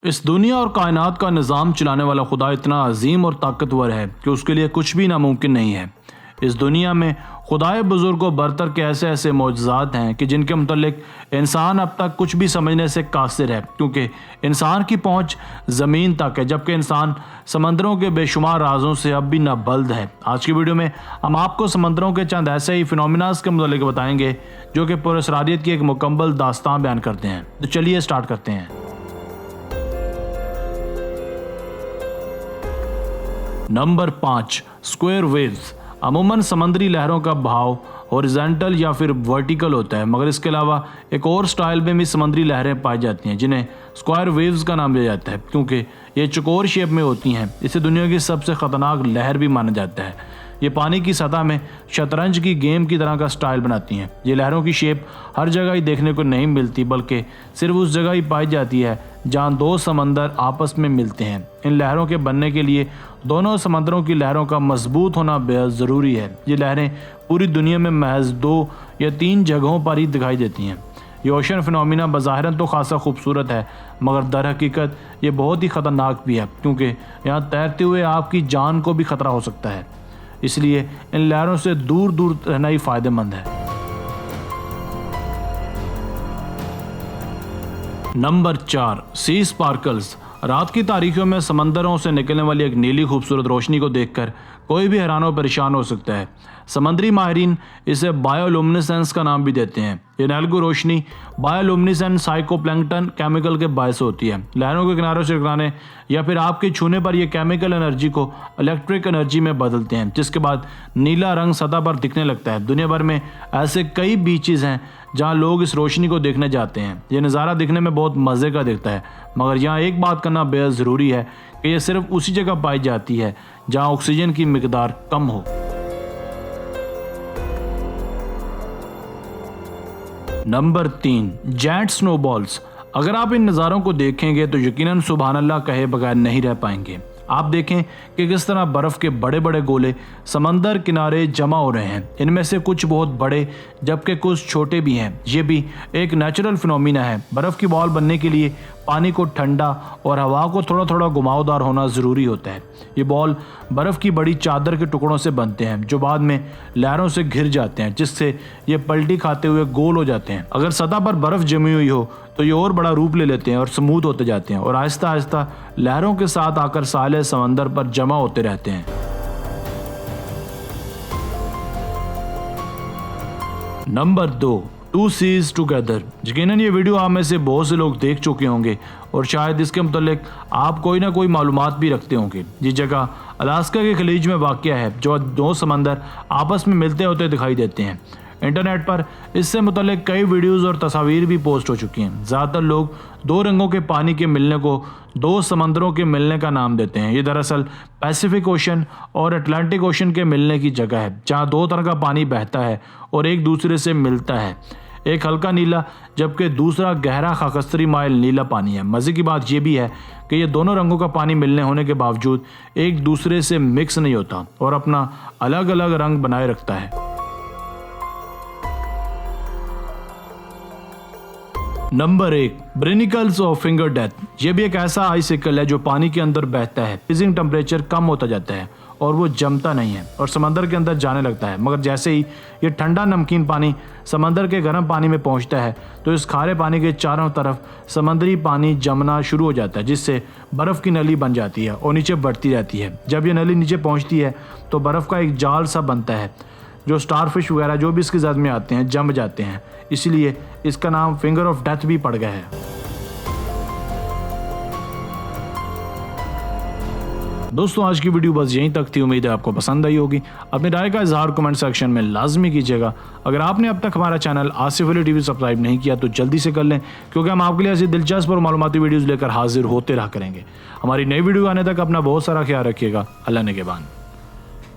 इस दुनिया और कायनात का निज़ाम चलाने वाला खुदा इतना अजीम और ताकतवर है कि उसके लिए कुछ भी नामुमकिन नहीं है। इस दुनिया में खुदाए बुजुर्ग व बरतर के ऐसे ऐसे मौजज़ात हैं कि जिनके मुतल्लिक इंसान अब तक कुछ भी समझने से कासिर है, क्योंकि इंसान की पहुंच ज़मीन तक है, जबकि इंसान समंदरों के बेशुमार राजों से अब भी नाबल्द है। आज की वीडियो में हम आपको समंदरों के चंद ऐसे ही फिनोमिनास के मुतल्लिक बताएंगे जो कि पुरअसरारियत की एक मुकम्मल दास्तान बयान करते हैं। तो चलिए स्टार्ट करते हैं। Number 5, square waves. अमूमन समंदरी लहरों का बहाव हॉरिजॉन्टल या फिर वर्टिकल होता है, मगर इसके अलावा एक और स्टाइल में भी समंदरी लहरें पाई जाती हैं जिन्हें स्क्वायर वेव्स का नाम दिया जाता है, क्योंकि ये चौकोर शेप में होती हैं। इसे दुनिया की सबसे ख़तरनाक लहर भी माना जाता है। ये पानी की सतह में शतरंज की गेम की तरह का स्टाइल बनाती हैं। ये लहरों की शेप हर जगह ही देखने को नहीं मिलती, बल्कि सिर्फ उस जगह ही पाई जाती है जहाँ दो समंदर आपस में मिलते हैं। इन लहरों के बनने के लिए दोनों समंदरों की लहरों का मजबूत होना बेहद ज़रूरी है। ये लहरें पूरी दुनिया में महज 2 या 3 जगहों पर ही दिखाई देती हैं। ये ओशन फिनोमिना बज़ाहिरन तो खासा खूबसूरत है, मगर दर हकीकत ये बहुत ही ख़तरनाक भी है, क्योंकि यहाँ तैरते हुए आपकी जान को भी ख़तरा हो सकता है। इसलिए इन लहरों से दूर दूर रहना ही फ़ायदेमंद है। नंबर 4, सी स्पार्कल्स। रात की तारीखियों में समंदरों से निकलने वाली एक नीली खूबसूरत रोशनी को देखकर कोई भी हैरान व परेशान हो सकता है। समंदरी माहिरीन इसे बायोलुमिनेसेंस का नाम भी देते हैं। ये नैल्गो रोशनी बायोलुमिनेसेंट साइकोप्लैंक्टन केमिकल के बायस होती है। लहरों के किनारों से टकराने या फिर आपके छूने पर यह केमिकल एनर्जी को इलेक्ट्रिक एनर्जी में बदलते हैं, जिसके बाद नीला रंग सतह पर दिखने लगता है। दुनिया भर में ऐसे कई बीचेस हैं जहाँ लोग इस रोशनी को देखने जाते हैं। ये नज़ारा दिखने में बहुत मज़े का दिखता है, मगर यहाँ एक बात करना बेहद ज़रूरी है कि यह सिर्फ उसी जगह पाई जाती है जहाँ ऑक्सीजन की मिकदार कम हो। Number 3, jet snowballs. अगर आप इन नज़ारों को देखेंगे तो यकीनन सुभान अल्लाह कहे बगैर नहीं रह पाएंगे। आप देखें कि किस तरह बर्फ़ के बड़े बड़े गोले समंदर किनारे जमा हो रहे हैं। इनमें से कुछ बहुत बड़े जबकि कुछ छोटे भी हैं। ये भी एक नेचुरल फिनोमिना है। बर्फ़ की बॉल बनने के लिए पानी को ठंडा और हवा को थोड़ा थोड़ा घुमावदार होना ज़रूरी होता है। ये बॉल बर्फ़ की बड़ी चादर के टुकड़ों से बनते हैं जो बाद में लहरों से घिर जाते हैं, जिससे ये पलटी खाते हुए गोल हो जाते हैं। अगर सतह पर बर्फ़ जमी हुई हो तो ये और बड़ा रूप ले लेते हैं और स्मूथ होते जाते हैं और आहिस्ता आहिस्ता लहरों के साथ आकर साले समंदर पर जमा होते रहते हैं। Number 2, two sees together. यकीनन ये वीडियो आप में से बहुत से लोग देख चुके होंगे और शायद इसके मुतल्लिक आप कोई ना कोई मालूमात भी रखते होंगे। ये जगह अलास्का के खलीज में वाक़या है, जो 2 समंदर आपस में मिलते होते दिखाई देते हैं। इंटरनेट पर इससे मुतल्लिक कई वीडियोज़ और तस्वीर भी पोस्ट हो चुकी हैं। ज़्यादातर लोग 2 रंगों के पानी के मिलने को 2 समंदरों के मिलने का नाम देते हैं। ये दरअसल पैसिफिक ओशन और अटलांटिक ओशन के मिलने की जगह है, जहाँ 2 तरह का पानी बहता है और एक दूसरे से मिलता है। एक हल्का नीला जबकि दूसरा गहरा खाकस्तरी माइल नीला पानी है। मज़े की बात यह भी है कि ये दोनों रंगों का पानी मिलने होने के बावजूद एक दूसरे से मिक्स नहीं होता और अपना अलग अलग रंग बनाए रखता है। Number 1, brinicles of finger death. यह भी एक ऐसा आइसिकल है जो पानी के अंदर बहता है। फ्रीजिंग टेम्परेचर कम होता जाता है और वो जमता नहीं है और समंदर के अंदर जाने लगता है, मगर जैसे ही ये ठंडा नमकीन पानी समंदर के गर्म पानी में पहुंचता है तो इस खारे पानी के चारों तरफ समंदरी पानी जमना शुरू हो जाता है, जिससे बर्फ़ की नली बन जाती है और नीचे बढ़ती रहती है। जब ये नली नीचे पहुँचती है तो बर्फ़ का एक जाल सा बनता है, जो स्टारफिश वगैरह जो भी इसकी ज़द में आते हैं जम जाते हैं। इसलिए इसका नाम फिंगर ऑफ डेथ भी पड़ गया है। दोस्तों, आज की वीडियो बस यहीं तक थी। उम्मीद है आपको पसंद आई होगी। अपनी राय का इजहार कमेंट सेक्शन में लाजमी कीजिएगा। अगर आपने अब तक हमारा channel Asif Ali TV subscribe नहीं किया तो जल्दी से कर लें, क्योंकि हम आपके लिए ऐसी दिलचस्प और मालूमाती वीडियोज़ लेकर हाजिर होते रहा करेंगे। हमारी नई वीडियो आने तक अपना बहुत सारा ख्याल रखिएगा। अल्लाह ने के बाद।